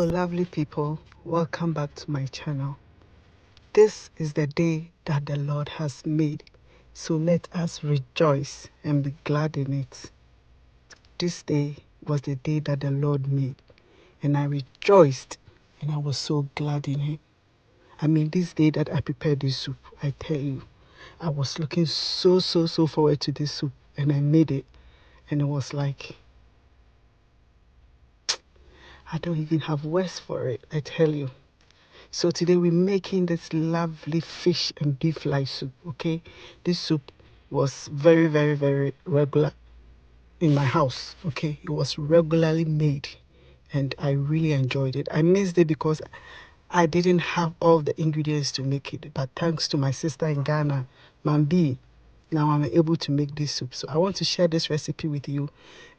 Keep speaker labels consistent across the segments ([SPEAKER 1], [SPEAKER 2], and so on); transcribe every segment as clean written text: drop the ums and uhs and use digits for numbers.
[SPEAKER 1] Hello, lovely people. Welcome back to my channel. This is the day that the Lord has made, so let us rejoice and be glad in it. This day was the day that the Lord made, and I rejoiced and I was so glad in it. I mean, this day that I prepared this soup, I tell you, I was looking so forward to this soup, and I made it, and it was like, I don't even have words for it, I tell you. So today we're making this lovely fish and beef fly soup, okay? This soup was very regular in my house, okay? It was regularly made and I really enjoyed it. I missed it because I didn't have all the ingredients to make it, but thanks to my sister in Ghana, Mambi, now I'm able to make this soup. So I want to share this recipe with you,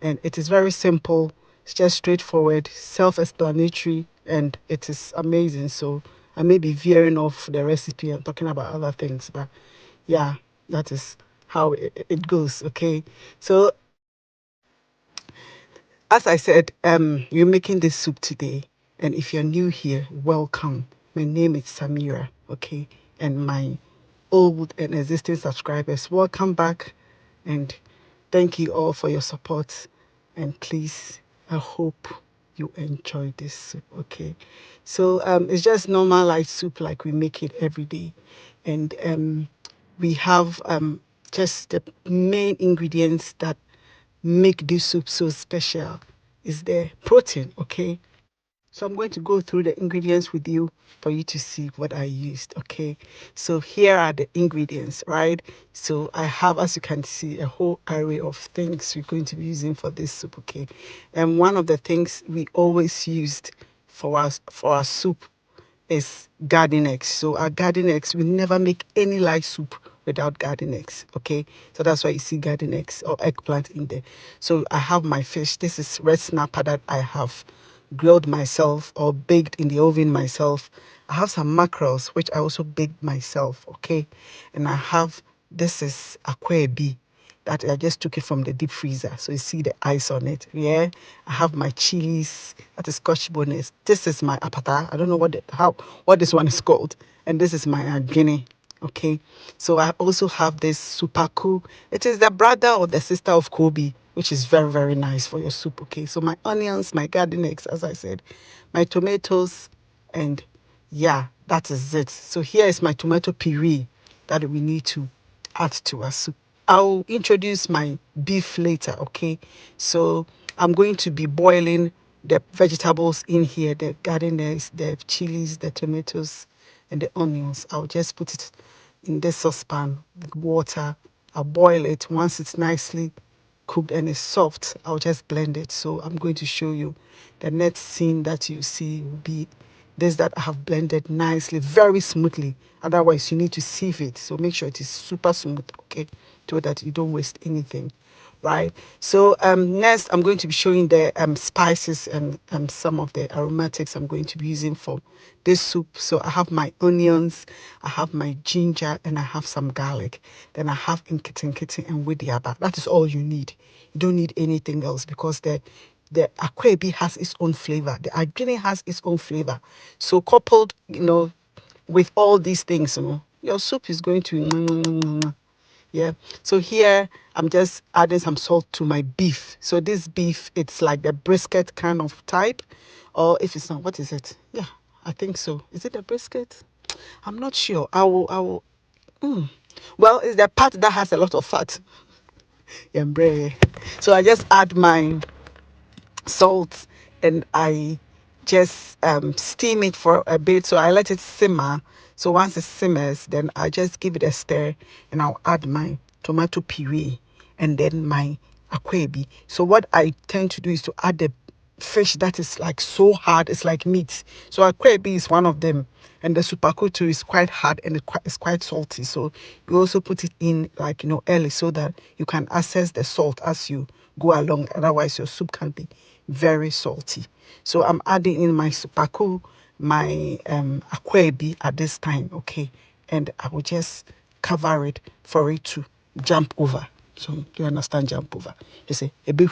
[SPEAKER 1] and it is very simple. It's just straightforward, self-explanatory, and it is amazing. So I may be veering off the recipe and talking about other things, but yeah, that is how it goes. Okay, so as I said, we're making this soup today, and if you're new here, welcome. My name is Samira, okay, and my old and existing subscribers, welcome back, and thank you all for your support. And please, I hope you enjoy this soup, okay? So it's just normal light soup like we make it every day, and we have just the main ingredients that make this soup so special is the protein, okay? So I'm going to go through the ingredients with you for you to see what I used, okay? So here are the ingredients, right? So I have, as you can see, a whole array of things we're going to be using for this soup, okay? And one of the things we always used for our soup is garden eggs. So our garden eggs, we never make any light soup without garden eggs, okay? So that's why you see garden eggs or eggplant in there. So I have my fish. This is red snapper that I have grilled myself or baked in the oven myself. I have some mackerels which I also baked myself, okay? And I have, this is akwebi that I just took it from the deep freezer. So you see the ice on it. Yeah. I have my chilies, that is scotch bonnet. This is my apata. I don't know what this one is called. And this is my guinea. Okay. So I also have this supaku. It is the brother or the sister of Kobe, which is very nice for your soup. Okay. So my onions, my garden eggs, as I said, my tomatoes, and yeah, that is it. So here is my tomato puree that we need to add to our soup. I'll introduce my beef later, okay? So I'm going to be boiling the vegetables in here, the garden eggs, the chilies, the tomatoes, and the onions. I'll just put it in this saucepan with water. I'll boil it. Once it's nicely cooked and it's soft, I'll just blend it. So I'm going to show you the next scene that you see will be this that I have blended nicely, very smoothly. Otherwise, you need to sieve it. So make sure it is super smooth, okay, so that you don't waste anything, right? So next, I'm going to be showing the spices and some of the aromatics I'm going to be using for this soup. So I have my onions, I have my ginger, and I have some garlic. Then I have nkita and widiaba. That is all you need. You don't need anything else because the akwebi has its own flavor. The agrini has its own flavor. So coupled, with all these things, your soup is going to, yeah. So here I'm just adding some salt to my beef. So this beef, it's like the brisket kind of type, or if it's not, what is it? Yeah, I think so. Is it a brisket? I'm not sure. I will. Well, it's the part that has a lot of fat. Yeah, so I just add my salt and I just steam it for a bit. So I let it simmer. So once it simmers, then I just give it a stir and I'll add my tomato puree and then my akwebi. So what I tend to do is to add the fish that is like so hard, it's like meat. So akwebi is one of them, and the supakutu is quite hard and it's quite salty. So you also put it in like early so that you can assess the salt as you go along. Otherwise, your soup can be very salty. So I'm adding in my supaku, my akwebi at this time, okay, and I will just cover it for it to jump over. So you understand jump over? You say a bit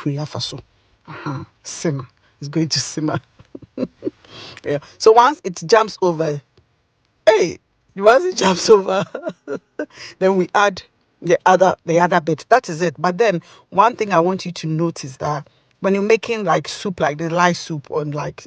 [SPEAKER 1] simmer. It's going to simmer. Yeah. So once it jumps over, hey, once it jumps over, then we add the other bit. That is it. But then one thing I want you to notice that when you're making like soup, like the light soup or like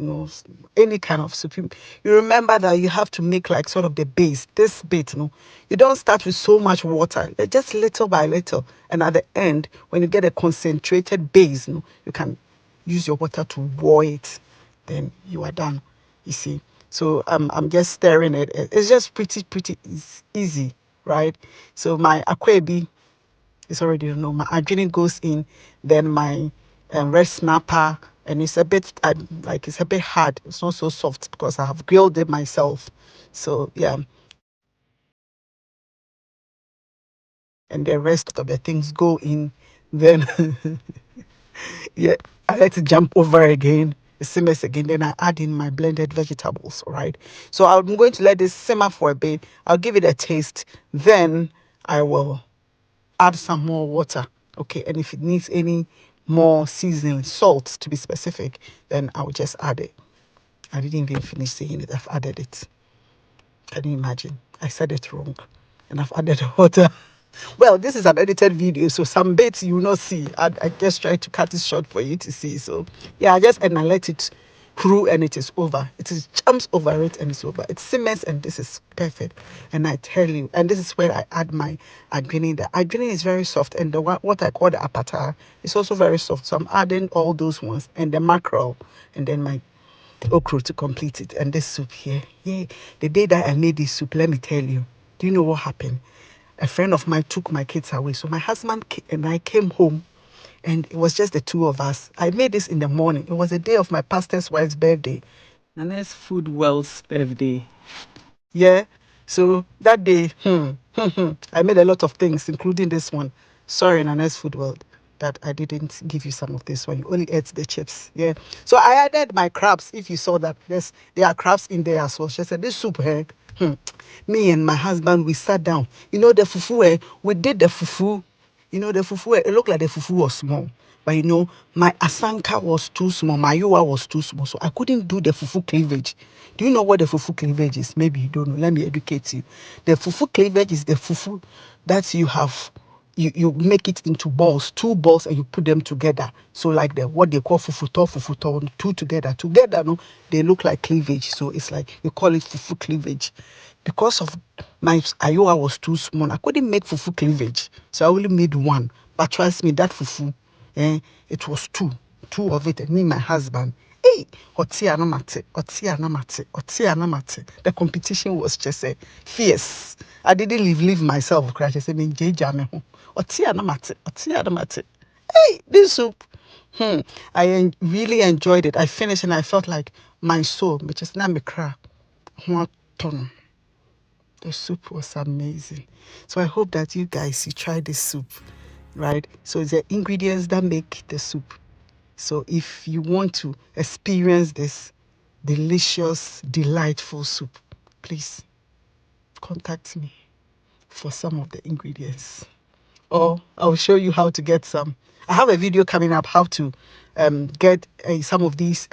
[SPEAKER 1] any kind of soup, you remember that you have to make like sort of the base. This bit, you don't start with so much water. Just little by little, and at the end, when you get a concentrated base, you can use your water to boil it. Then you are done. You see. So I'm just stirring it. It's just pretty easy, right? So my akwebi is already my adrenaline goes in, then my red snapper, and it's a bit like it's a bit hard. It's not so soft because I have grilled it myself. So yeah, and the rest of the things go in. Then yeah, I let it jump over again. It simmers again. Then I add in my blended vegetables. All right. So I'm going to let this simmer for a bit. I'll give it a taste. Then I will add some more water. Okay. And if it needs any more seasoning, salt to be specific, then I'll just add it. I didn't even finish saying it. I've added it. Can you imagine? I said it wrong. And I've added water. Well, this is an edited video, so some bits you will not see. I just tried to cut it short for you to see. So yeah, I just and I let it through and it is over. It is jumps over it and it's over. It simmers and this is perfect. And I tell you, and this is where I add my adrenaline. The adrenaline is very soft, and the what I call the apata is also very soft. So I'm adding all those ones and the mackerel, and then my okra to complete it. And this soup here, yeah, the day that I made this soup, let me tell you, do you know what happened? A friend of mine took my kids away, so my husband and I came home, and it was just the two of us. I made this in the morning. It was the day of my pastor's wife's birthday, Nana's Food Well's birthday. Yeah. So that day, I made a lot of things, including this one. Sorry, Nana's Food World, that I didn't give you some of this one. You only ate the chips. Yeah. So I added my crabs. If you saw that, there are crabs in there as well. She said, this soup, me and my husband, we sat down. The fufu, we did the fufu. The fufu, it looked like the fufu was small. But my asanka was too small. My yuwa was too small. So I couldn't do the fufu cleavage. Do you know what the fufu cleavage is? Maybe you don't know. Let me educate you. The fufu cleavage is the fufu that you have. You make it into balls, two balls, and you put them together. So like what they call fufu two together. Together, no, they look like cleavage. So it's like you call it fufu cleavage. Because of my ayoa was too small, I couldn't make fufu cleavage. So I only made one. But trust me, that fufu, it was two of it, and me, my husband. Hey, otia no mate, otia no mate, otia no mate. The competition was just fierce. I didn't leave myself. Crash. I said, "Me jeja me ho. Otia no mate, otia no mate." Hey, this soup. I really enjoyed it. I finished and I felt like my soul, which is not me cry. The soup was amazing. So I hope that you guys you try this soup, right? So it's the ingredients that make the soup. So if you want to experience this delicious, delightful soup, please contact me for some of the ingredients. Or I'll show you how to get some. I have a video coming up how to get some of these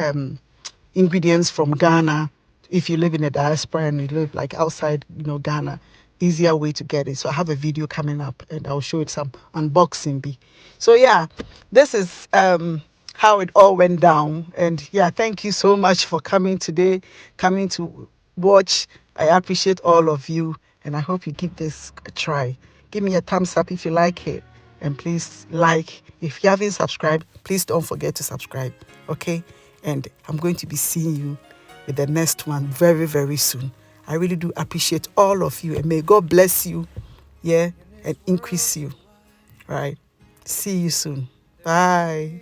[SPEAKER 1] ingredients from Ghana. If you live in the diaspora and you live like outside, Ghana, easier way to get it. So I have a video coming up and I'll show it some unboxing. So yeah, this is how it all went down. And yeah, thank you so much for coming today, coming to watch. I appreciate all of you and I hope you give this a try. Give me a thumbs up if you like it. And please like. If you haven't subscribed, please don't forget to subscribe. Okay? And I'm going to be seeing you with the next one very, very soon. I really do appreciate all of you. And may God bless you. Yeah. And increase you. All right. See you soon. Bye.